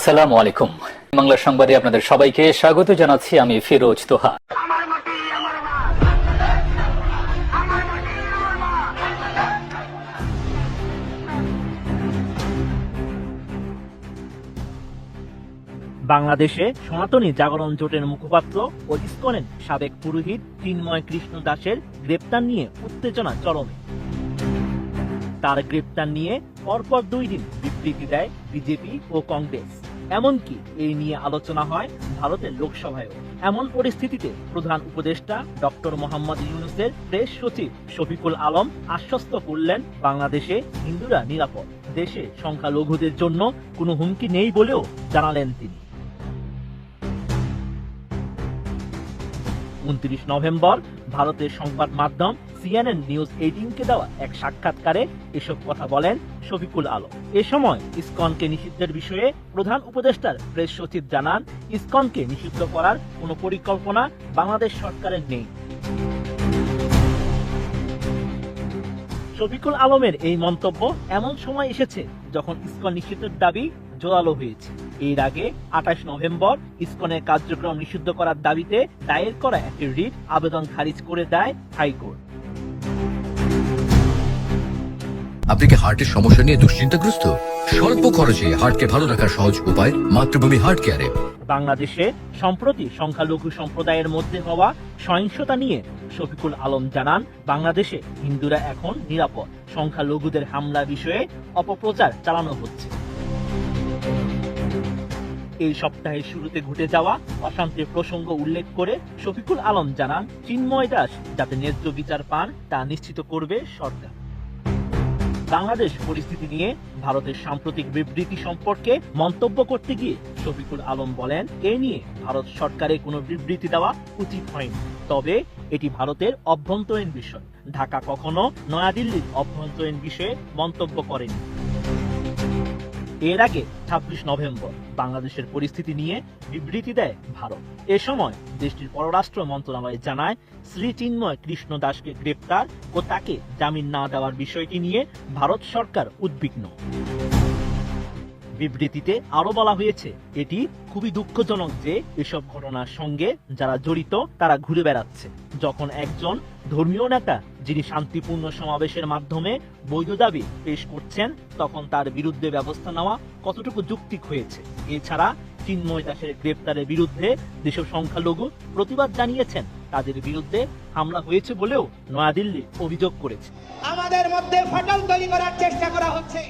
আসসালামু আলাইকুম। বাংলা সংবাদে আপনাদের সবাইকে স্বাগত জানাচ্ছি। আমি ফিরোজ তোহা। বাংলাদেশে সনাতনী জাগরণ জোটের মুখপাত্র ও ইসকনের সাবেক পুরোহিত চিন্ময় কৃষ্ণ দাসের গ্রেপ্তার নিয়ে উত্তেজনা চরমে। তার গ্রেপ্তার নিয়ে পরপর 2 দিন বিবৃতি দেয় বিজেপি ও কংগ্রেস। এমনকি এই নিয়ে আলোচনা হয় ভারতের লোকসভায়ও। এমন পরিস্থিতিতে প্রধান উপদেষ্টা ডক্টর মোহাম্মদ ইউনূসের প্রেস সচিব শফিকুল আলম আশ্বস্ত করলেন, বাংলাদেশে হিন্দুরা নিরাপদ, দেশে সংখ্যালঘুদের জন্য কোনো হুমকি নেই বলেও জানালেন তিনি। 29 নভেম্বর ভারতের সংবাদ মাধ্যম CNN নিউজ 18কে দেওয়া এক সাক্ষাৎকারে এসব কথা বলেন শফিকুল আলম। এ সময় ইসকনকে নিষিদ্ধের বিষয়ে প্রধান উপদেষ্টার প্রেস সচিব জানান, ইসকনকে নিষিদ্ধ করার কোনো পরিকল্পনা বাংলাদেশ সরকারের নেই। শফিকুল আলমের এই মন্তব্য এমন সময় এসেছে যখন ইসকন নিষিদ্ধের দাবি জোরালো হয়েছে। এর আগে 28 নভেম্বর ইসকনের কার্যক্রম নিষিদ্ধ করার দাবিতে দায়ের করা একটি রিট আবেদন খারিজ করে দেয় হাইকোর্ট। আপনি কি হার্টের সমস্যা নিয়ে দুশ্চিন্তাগ্রস্ত? স্বল্প খরচে হার্টকে ভালো রাখার সহজ উপায় মাতৃভূমি হার্ট কেয়ারে। বাংলাদেশে সম্প্রতি সংখ্যালঘু সম্প্রদায়ের মধ্যে হওয়া সহিংসতা নিয়ে শফিকুল আলম জানান, বাংলাদেশে হিন্দুরা এখন নিরাপদ, সংখ্যালঘুদের হামলা বিষয়ে অপপ্রচার চালানো হচ্ছে। এই সপ্তাহের শুরুতে ঘটে যাওয়া অশান্তির প্রসঙ্গ উল্লেখ করে শফিকুল আলম জানান, চিন্ময় দাস যাতে ন্যায্য বিচার পান তা নিশ্চিত করবে সরকার। বাংলাদেশ পরিস্থিতি নিয়ে ভারতের সাম্প্রতিক বিবৃতি সম্পর্কে মন্তব্য করতে গিয়ে শফিকুল আলম বলেন, এ নিয়ে ভারত সরকারের কোনো বিবৃতি দেওয়া উচিত হয়নি, তবে এটি ভারতের অভ্যন্তরীণ বিষয়। ঢাকা কখনো নয়াদিল্লির অভ্যন্তরীণ বিষয়ে মন্তব্য করেনি। এর আগে 26 নভেম্বর বাংলাদেশের পরিস্থিতি নিয়ে বিবৃতি দেয় ভারত। এ সময় দেশটির পররাষ্ট্র মন্ত্রণালয় জানায়, শ্রী চিন্ময় কৃষ্ণ দাসকে গ্রেপ্তার ও তাকে জামিন না দেওয়ার বিষয়টি নিয়ে ভারত সরকার উদ্বিগ্ন। বিবৃতিতে আরো বলা হয়েছে, এটি খুবই দুঃখজনক যে এসব ঘটনার সঙ্গে যারা জড়িত তারা ঘুরে বেড়াচ্ছে। যখন একজন ধর্মীয় নেতা যিনি শান্তিপূর্ণ সমাবেশের মাধ্যমে বৈধ দাবি পেশ করছেন, তখন তার বিরুদ্ধে ব্যবস্থা নেওয়া কতটুকু যৌক্তিক হয়েছে। এছাড়া চিন্ময় দাসের গ্রেপ্তারের বিরুদ্ধে যেসব সংখ্যালঘু প্রতিবাদ জানিয়েছেন, তাদের বিরুদ্ধে হামলা হয়েছে বলেও নয়াদিল্লি অভিযোগ করেছে। আমাদের মধ্যে ফাটল তৈরি করার চেষ্টা করা হচ্ছে।